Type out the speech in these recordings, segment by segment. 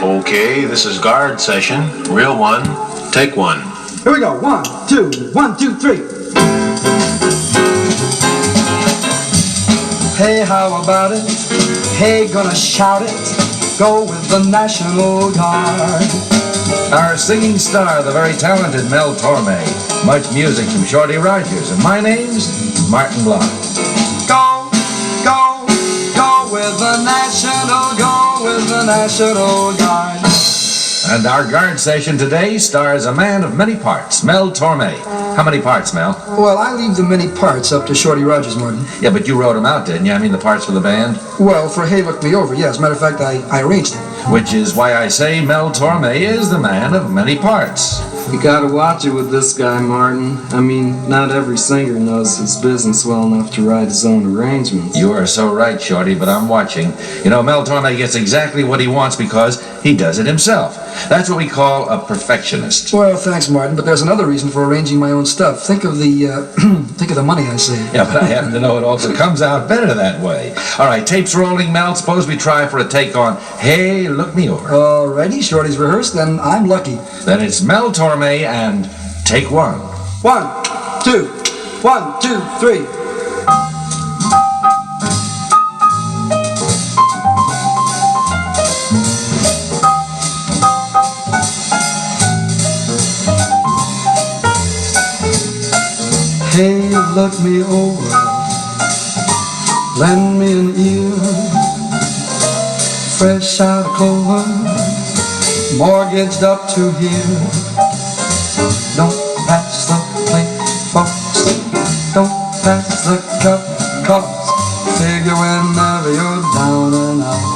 Okay, this is guard session. Real one. Take one. Here we go. 1, 2, 1, 2, 3. Hey, how about it? Hey, gonna shout it. Go with the National Guard. Our singing star, the very talented Mel Torme. Much music from Shorty Rogers. And my name's Martin Block. Go, go, go with the National Guard. And our guard session today stars a man of many parts, Mel Torme. How many parts, Mel? Well, I leave the many parts up to Shorty Rogers, Martin. Yeah, but you wrote them out, didn't you? I mean, the parts for the band? Well, for Hey, Look Me Over, yes. As a matter of fact, I arranged it. Which is why I say Mel Torme is the man of many parts. You gotta watch it with this guy, Martin. I mean, not every singer knows his business well enough to write his own arrangements. You are so right, Shorty, but I'm watching. You know, Mel Torme gets exactly what he wants because he does it himself. That's what we call a perfectionist. Well, thanks, Martin, but there's another reason for arranging my own stuff. Think of the think of the money I save. Yeah, but I happen to know it also comes out better that way. All right, tapes rolling, Mel. Suppose we try for a take on Hey, Look Me Over. Alrighty, Shorty's rehearsed, then I'm lucky. Then it's Mel Torme and take one. 1, 2, 1, 2, 3. Hey, look me over, lend me an ear, fresh out of clover, mortgaged up to here. Don't pass the plate, folks, don't pass the cup, cause figure whenever you're down and out,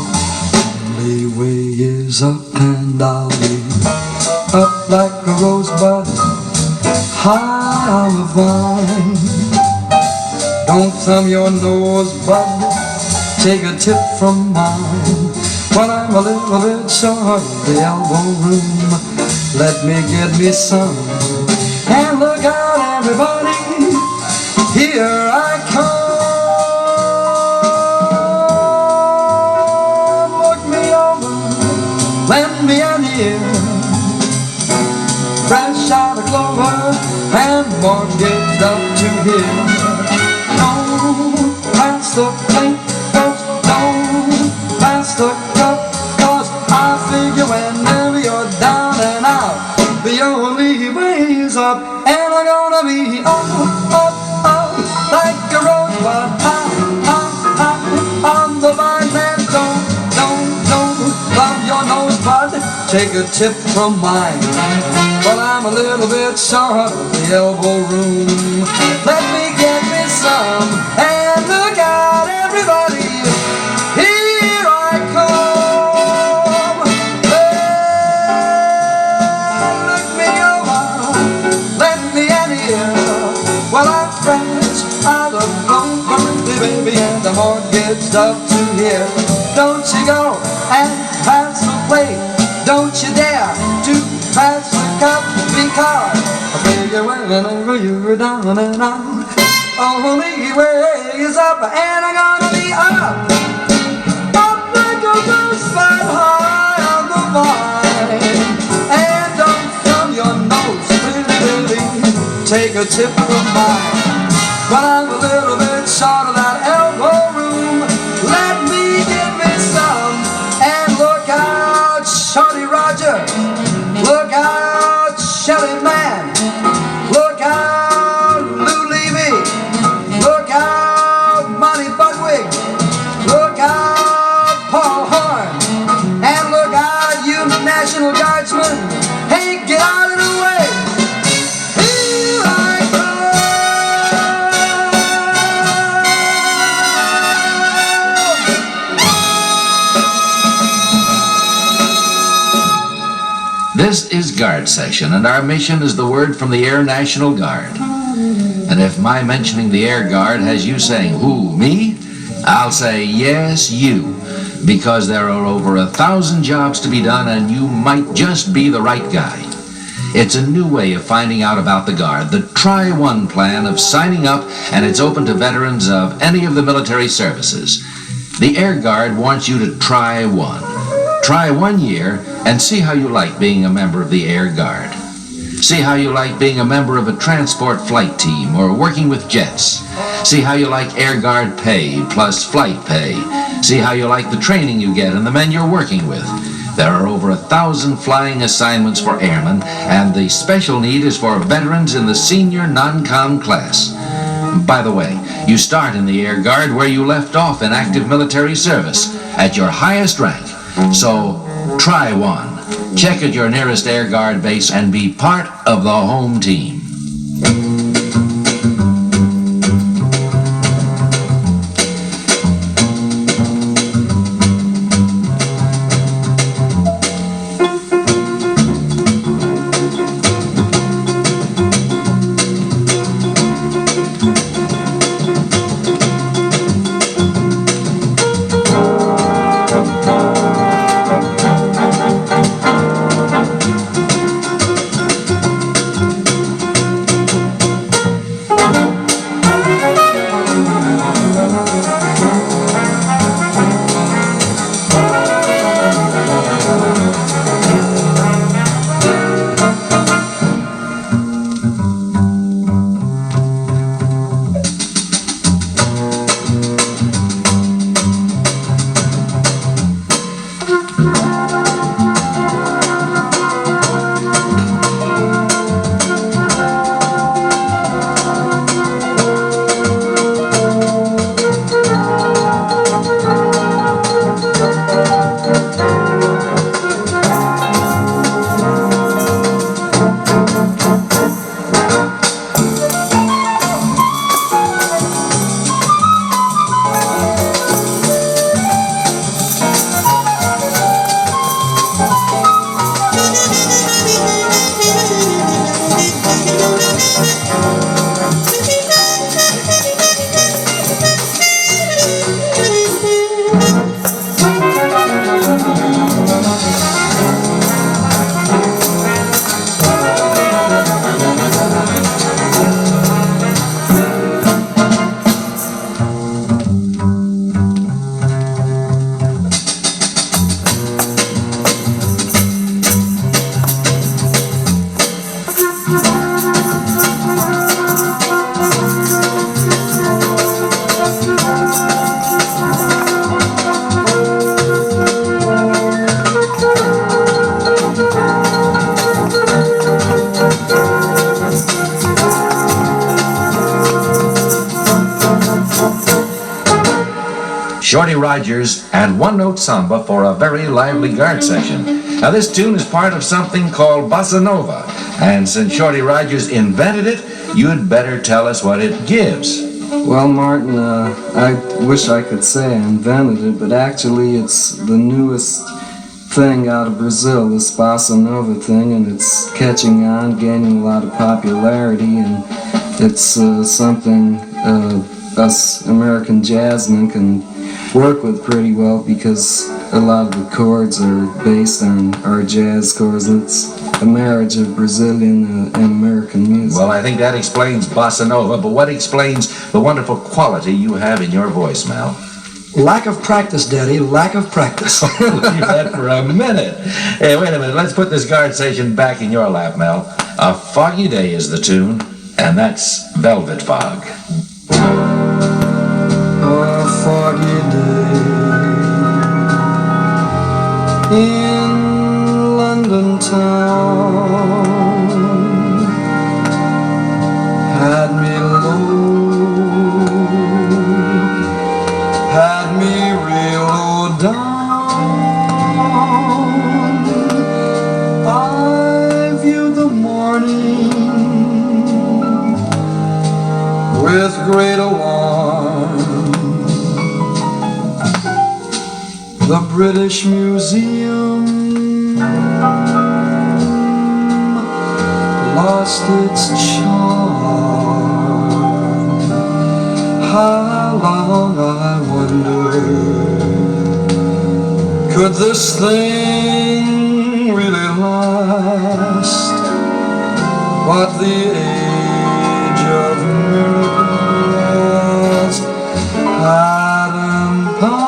the way is up and I'll be up like a rosebud, high on the vine. Don't thumb your nose, bud, take a tip from mine. When I'm a little bit short of the elbow room, let me get me some. And look out, everybody, here I come. Look me over, lend me an ear, fresh out of clover and mortgaged up to here. Don't pass the plate, folks, don't pass the cup, cause I figure whenever you're down and out, the only way is up, and I'm gonna be up, up, up, like a rosebud, high on the vine. And don't love your nose, bud, take a tip from mine. But I'm a little bit short of the elbow room. Let me get me some, and look out, everybody, here I come. Hey, look me over, lend me an ear. Well, I'm fresh out of clover, baby, and I'm mortgaged up to here. Don't you go and pass the plate, don't you dare to pass the cup, because I figure whenever you're down and out, only way is up, and I'm gonna be up, up like a rosebud, high on the vine. And don't thumb your nose, baby, take a tip from mine. But I'm a little bit short of that elbow room. Let me give me some, and look out, Shorty Roger, look out, Shelly Man, look out, Lou Levy, look out, Monty Budwig, look out, Paul Horn, and look out, you National Guardsmen. Hey, get out of the way. Here I This is Guard Session, and our mission is the word from the Air National Guard. And if my mentioning the Air Guard has you saying, who, me? I'll say, yes, you. Because there are over 1,000 jobs to be done, and you might just be the right guy. It's a new way of finding out about the Guard, the Try One plan of signing up, and it's open to veterans of any of the military services. The Air Guard wants you to try one. Try 1 year and see how you like being a member of the Air Guard. See how you like being a member of a transport flight team or working with jets. See how you like Air Guard pay plus flight pay. See how you like the training you get and the men you're working with. There are over 1,000 flying assignments for airmen, and the special need is for veterans in the senior non-com class. By the way, you start in the Air Guard where you left off in active military service, at your highest rank. So, try one. Check at your nearest Air Guard base and be part of the home team. Shorty Rogers and one-note samba for a very lively guard section. Now this tune is part of something called bossa nova, and since Shorty Rogers invented it, you'd better tell us what it gives. Well, Martin, I wish I could say I invented it, but actually it's the newest thing out of Brazil, this bossa nova thing, and it's catching on, gaining a lot of popularity, and it's something us American jazzmen can work with pretty well because a lot of the chords are based on our jazz chords, and it's a marriage of Brazilian and American music. Well, I think that explains bossa nova, but what explains the wonderful quality you have in your voice, Mel? Lack of practice, Daddy, lack of practice. Leave that for a minute. Hey, wait a minute. Let's put this guard station back in your lap, Mel. A Foggy Day is the tune, and that's Velvet Fog. A foggy day in London town had me low, had me real low down. I viewed the morning with great alarm. The British Museum lost its charm. How long, I wonder, could this thing really last? But the age of miracles hadn't passed.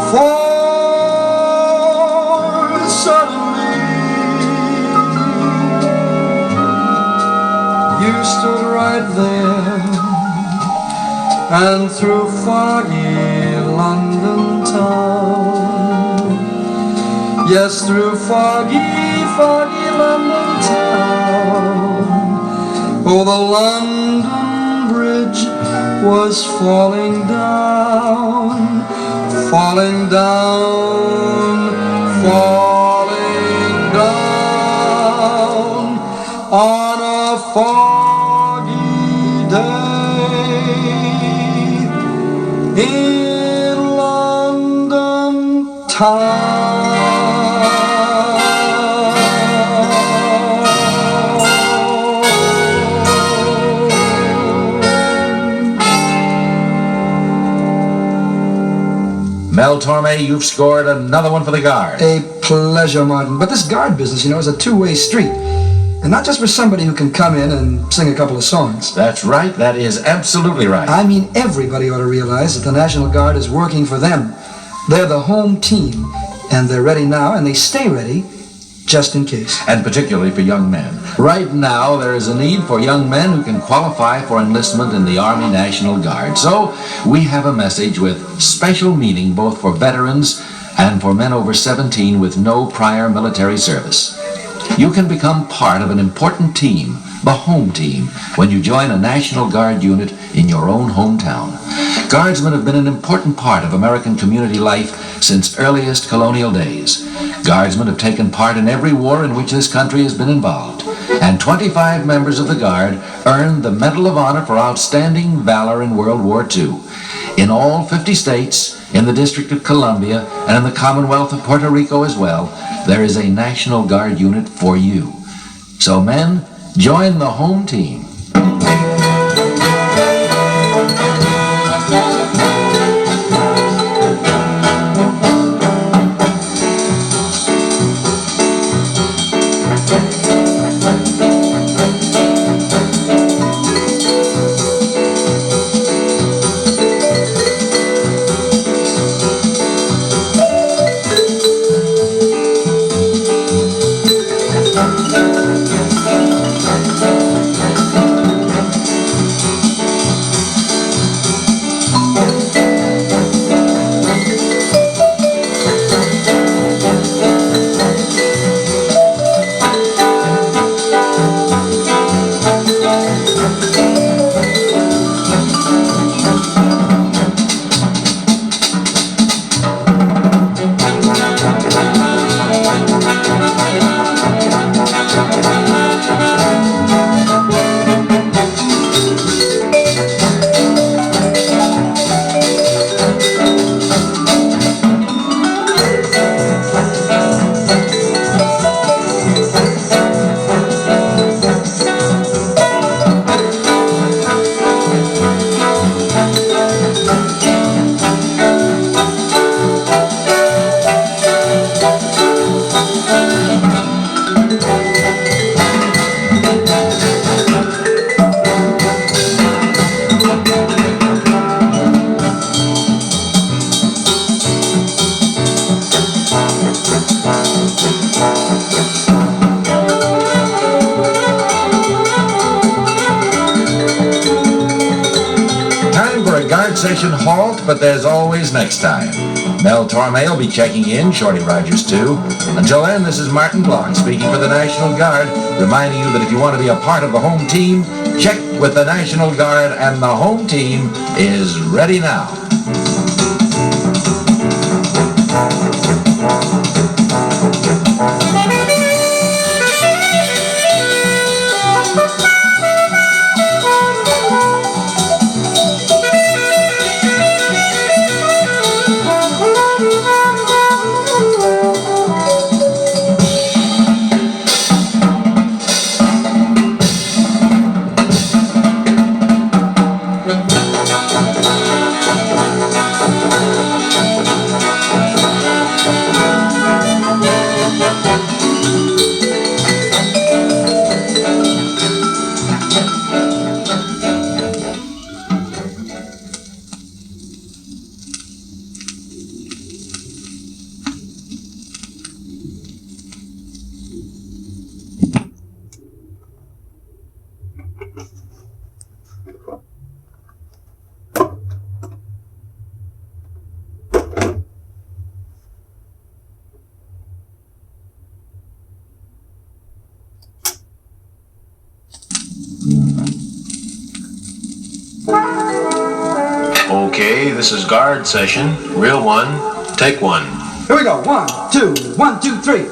For You stood right there, and through foggy London town, yes, through foggy, foggy London town, oh, the London Bridge was falling down, falling down, falling down on a foggy day in London town. Mel Torme, you've scored another one for the Guard. A pleasure, Martin. But this guard business, you know, is a two-way street. And not just for somebody who can come in and sing a couple of songs. That's right. That is absolutely right. I mean, everybody ought to realize that the National Guard is working for them. They're the home team, and they're ready now, and they stay ready just in case. And particularly for young men. Right now, there is a need for young men who can qualify for enlistment in the Army National Guard. So, we have a message with special meaning both for veterans and for men over 17 with no prior military service. You can become part of an important team, the home team, when you join a National Guard unit in your own hometown. Guardsmen have been an important part of American community life since earliest colonial days. Guardsmen have taken part in every war in which this country has been involved, and 25 members of the Guard earned the Medal of Honor for outstanding valor in World War II. In all 50 states, in the District of Columbia, and in the Commonwealth of Puerto Rico as well, there is a National Guard unit for you. So men, join the home team. Session halt, but there's always next time. Mel Torme will be checking in, Shorty Rogers too. Until then, this is Martin Block speaking for the National Guard, reminding you that if you want to be a part of the home team, check with the National Guard, and the home team is ready now. Okay, this is guard session. Real one, take one. Here we go. 1, 2, 1, 2, 3.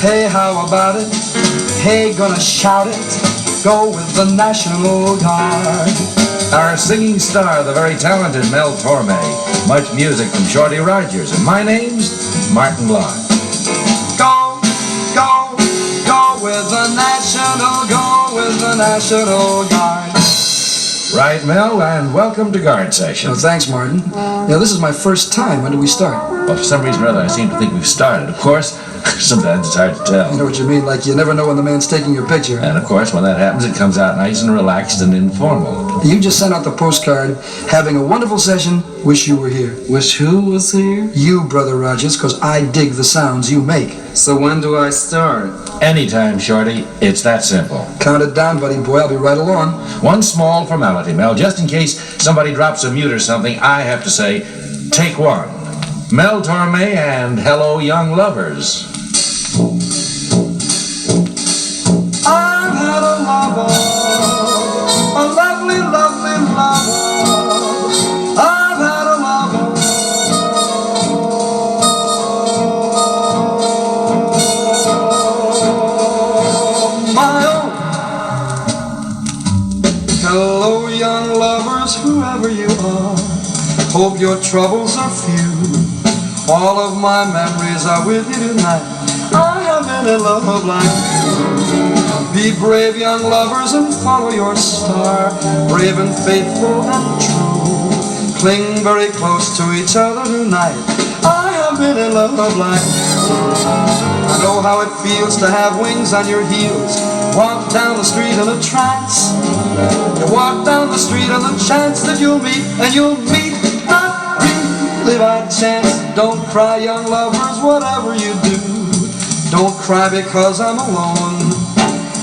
Hey, how about it? Hey, gonna shout it. Go with the National Guard. Our singing star, the very talented Mel Torme. Much music from Shorty Rogers. And my name's Martin Locke. Go, go, go with the National Guard. Right, Mel, and welcome to guard session. Oh, thanks, Martin. This is my first time. When did we start? Well, for some reason or other, I seem to think we've started. Of course, sometimes it's hard to tell. I know what you mean, like you never know when the man's taking your picture. And of course, when that happens, it comes out nice and relaxed and informal. You just sent out the postcard, having a wonderful session, wish you were here. Wish who was here? You, Brother Rogers, because I dig the sounds you make. So when do I start? Anytime, Shorty. It's that simple. Count it down, buddy boy. I'll be right along. One small formality, Mel. Just in case somebody drops a mute or something, I have to say, take one. Mel Torme and Hello Young Lovers. I've had a lover, a lovely, lovely lover. I've had a lover. My own. Hello, young lovers, whoever you are. Hope your troubles are few. All of my memories are with you tonight. I have been in love like you. Be brave, young lovers, and follow your star. Brave and faithful and true. Cling very close to each other tonight. I have been in love like you. I know how it feels to have wings on your heels. Walk down the street in a trance. You walk down the street on the chance that you'll meet, and you'll meet not really by chance. Don't cry, young lovers, whatever you do. Don't cry because I'm alone.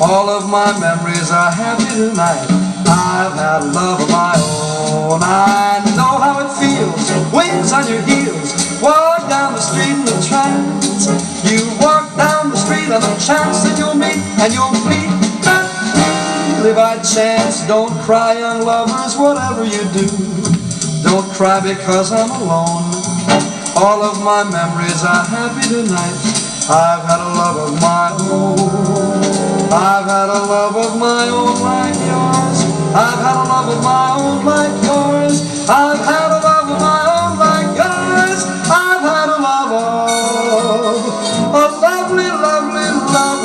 All of my memories are happy tonight. I've had love of my own. I know how it feels. Wings on your heels. Walk down the street in a trance. You walk down the street on the chance that you'll meet, and you'll meet not really by chance. Don't cry, young lovers, whatever you do. Don't cry because I'm alone. All of my memories are happy tonight. I've had a love of my own. I've had a love of my own like yours. I've had a love of my own like yours. I've had a love of my own like yours. I've had a love of a lovely, lovely love.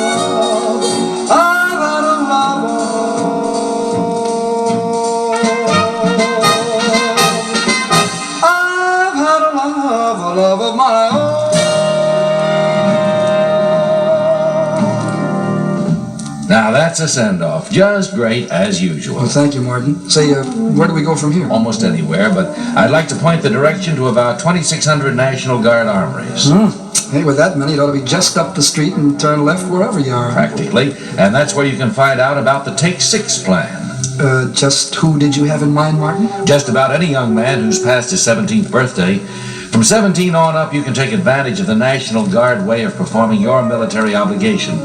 I've had a love of. I've had a love of my own. Now that's a send-off. Just great as usual. Well, thank you, Martin. Say, where do we go from here? Almost anywhere, but I'd like to point the direction to about 2,600 National Guard armories. Hey, with that many, it ought to be just up the street and turn left wherever you are. Practically. And that's where you can find out about the Take 6 plan. Just who did you have in mind, Martin? Just about any young man who's passed his 17th birthday. From 17 on up, you can take advantage of the National Guard way of performing your military obligation.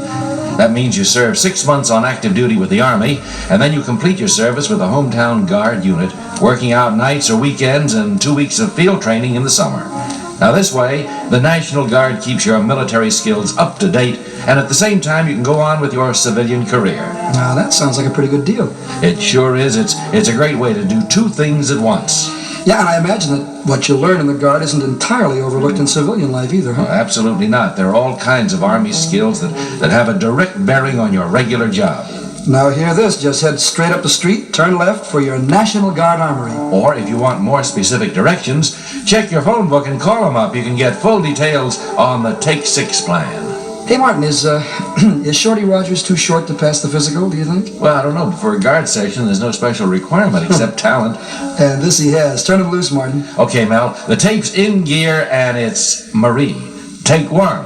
That means you serve 6 months on active duty with the Army, and then you complete your service with a hometown Guard unit, working out nights or weekends and 2 weeks of field training in the summer. Now this way, the National Guard keeps your military skills up to date, and at the same time you can go on with your civilian career. Now, that sounds like a pretty good deal. It sure is. It's a great way to do 2 things at once. Yeah, and I imagine that what you learn in the Guard isn't entirely overlooked in civilian life either, huh? Well, absolutely not. There are all kinds of Army skills that have a direct bearing on your regular job. Now hear this, just head straight up the street, turn left for your National Guard Armory. Or if you want more specific directions, check your phone book and call them up. You can get full details on the Take 6 plan. Hey, Martin, is Shorty Rogers too short to pass the physical, do you think? Well, I don't know. For a Guard session, there's no special requirement except talent. And this he has. Turn him loose, Martin. Okay, Mel, the tape's in gear and it's Marie. Take 1.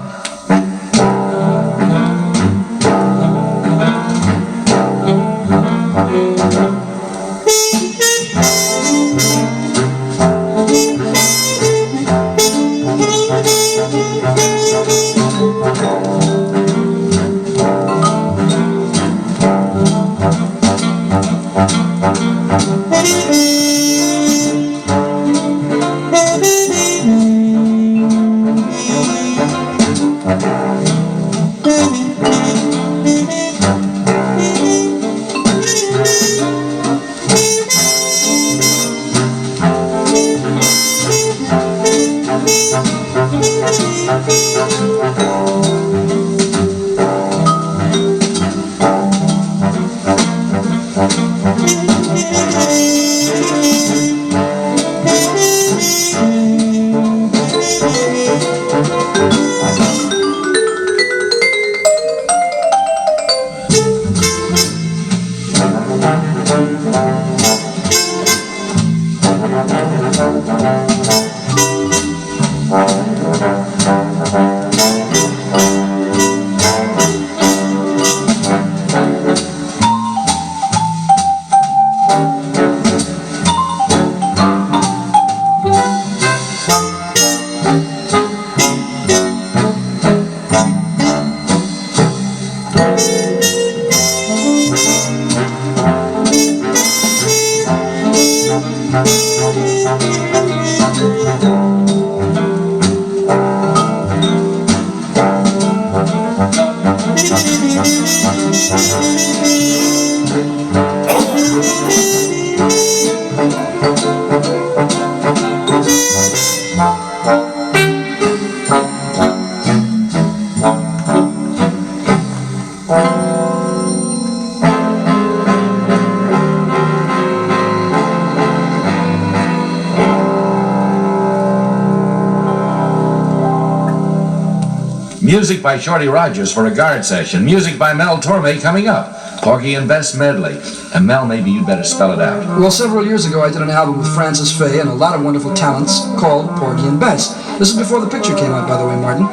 Music by Shorty Rogers for a guard session. Music by Mel Torme coming up. Porgy and Bess medley. And Mel, maybe you'd better spell it out. Well, several years ago I did an album with Francis Faye and a lot of wonderful talents called Porgy and Bess. This is before the picture came out, by the way, Martin.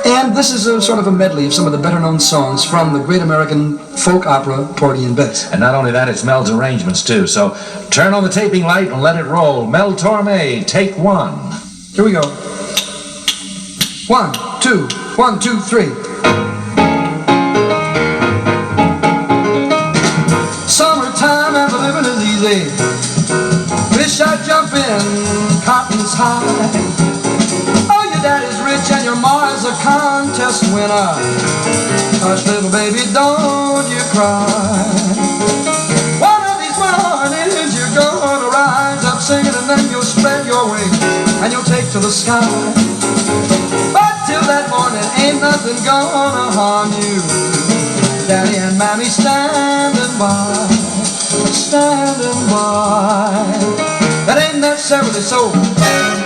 And this is a sort of a medley of some of the better-known songs from the great American folk opera Porgy and Bess. And not only that, it's Mel's arrangements too. So turn on the taping light and let it roll. Mel Torme, take one. Here we go. 1, 2, 1, 2, 3. Summertime and the living is easy. Wish I'd jump in, cotton's high. Oh, your daddy's rich and your ma's a contest winner. Hush, little baby, don't you cry. One of these mornings you're gonna rise up singing, and then you'll spread your wings and you'll take to the sky. But till that morning ain't nothing gonna harm you. Daddy and Mammy standing by, standing by. That ain't necessarily so,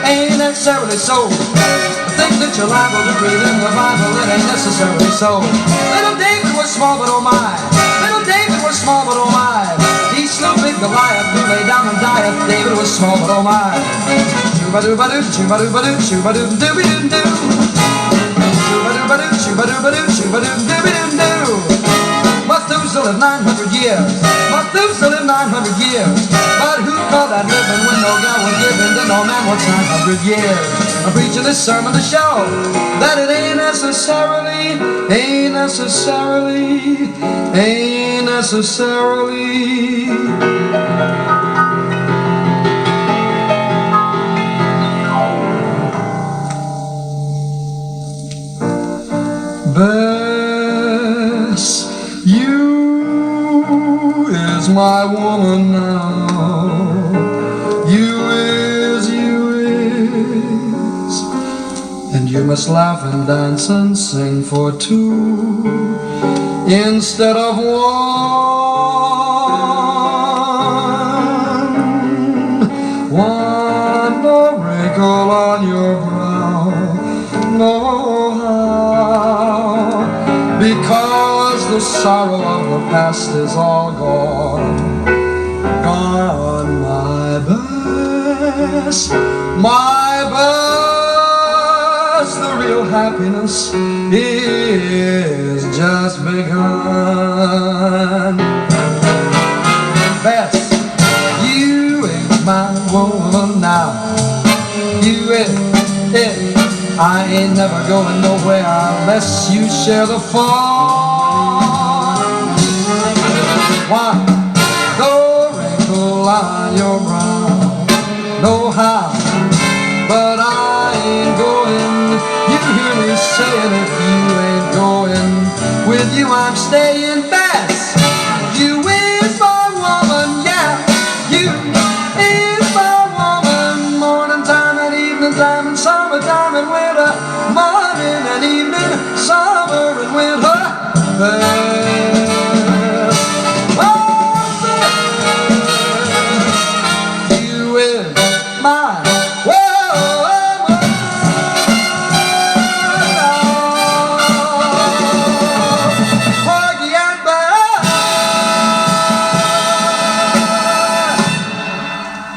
ain't necessarily so. Think that you're liable to breathe in the Bible, it ain't necessarily so. Little David was small but oh my, little David was small but oh my. He slew big Goliath who lay down and died. David was small but oh my. Choo-ba-doo-ba-doo, choo-ba-doo-ba-doo, choo-ba-doo-doo-be-doo-doo. Choo-ba-doo-ba-doo, choo-ba-doo-ba-doo, choo-ba-doo-doo-be-doo-doo. Methuselah lived 900 years. Methuselah lived 900 years. But who called that living when no gal was giving to no man what's 900 years? I'm preaching this sermon to show that it ain't necessarily Bess, you is my woman now. You is. And you must laugh and dance and sing for two instead of one. No wrinkle on your brow, no how, because the sorrow of the past is all gone, gone, my Bess, my Bess, the real happiness is just begun. Bess, you ain't my woman now, you ain't. I ain't never going nowhere unless you share the fun. Why? No wrinkle on your brow, no how, but I ain't going. You hear me saying if you ain't going, with you I'm staying. Bess, you is my woman, yeah, you is my woman. Morning time and evening time and summertime and winter, morning and evening, summer and winter. Bess, oh Bess, you is my woman. Porgy and Bess.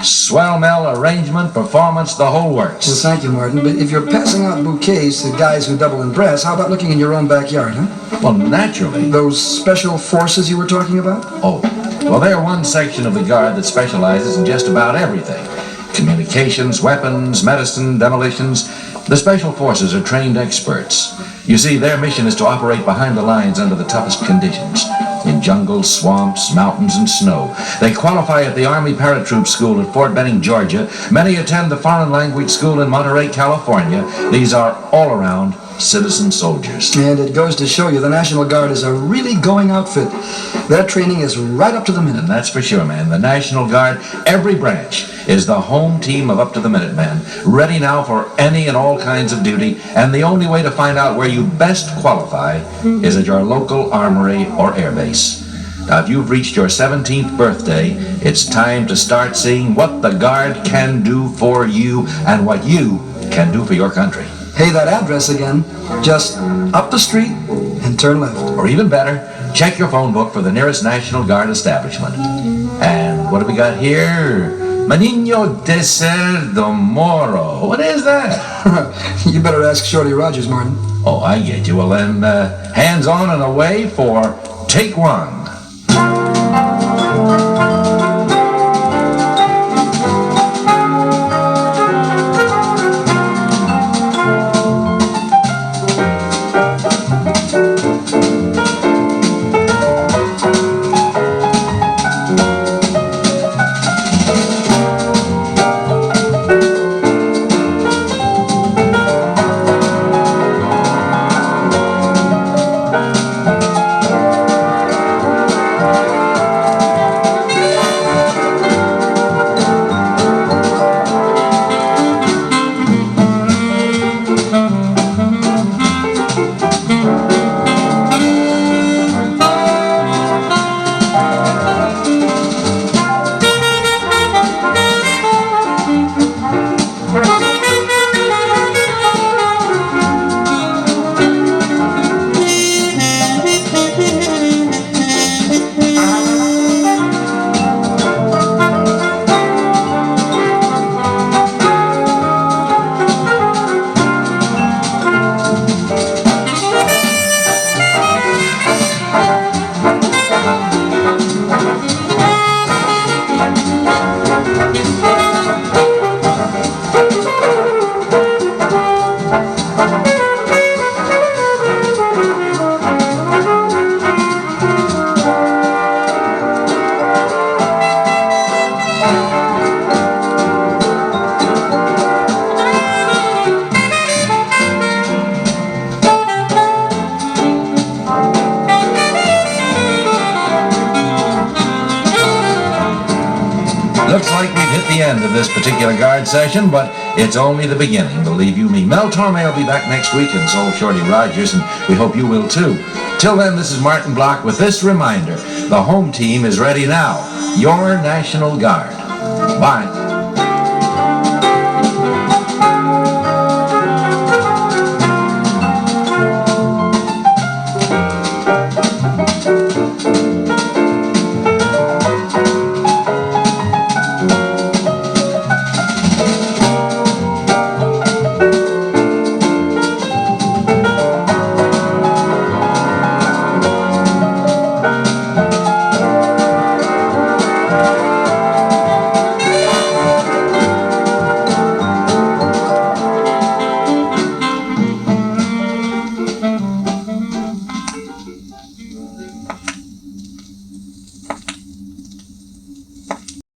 Swell, Mel, arrangement, performance, the whole works. Well, thank you, Martin. But if you're passing out bouquets to guys who double in brass, how about looking in your own backyard, huh? Well, naturally. Those special forces you were talking about? Oh, well, they're one section of the Guard that specializes in just about everything. Communications, weapons, medicine, demolitions. The Special Forces are trained experts. You see, their mission is to operate behind the lines under the toughest conditions. In jungles, swamps, mountains, and snow. They qualify at the Army Paratroop School at Fort Benning, Georgia. Many attend the Foreign Language School in Monterey, California. These are all-around citizen soldiers. And it goes to show you the National Guard is a really going outfit. Their training is right up to the minute. And that's for sure, man. The National Guard, every branch, is the home team of Up to the Minute Men, ready now for any and all kinds of duty, and the only way to find out where you best qualify is at your local armory or air base. Now, if you've reached your 17th birthday, it's time to start seeing what the Guard can do for you and what you can do for your country. Hey, that address again. Just up the street and turn left. Or even better, check your phone book for the nearest National Guard establishment. And what have we got here? Manino de Cerdo Moro. What is that? You better ask Shorty Rogers, Martin. Oh, I get you. Well, then, hands on and away for take one. Looks like we've hit the end of this particular Guard session, but it's only the beginning, believe you me. Mel Torme will be back next week, and so will Shorty Rogers, and we hope you will too. Till then, this is Martin Block with this reminder. The home team is ready now. Your National Guard. Bye.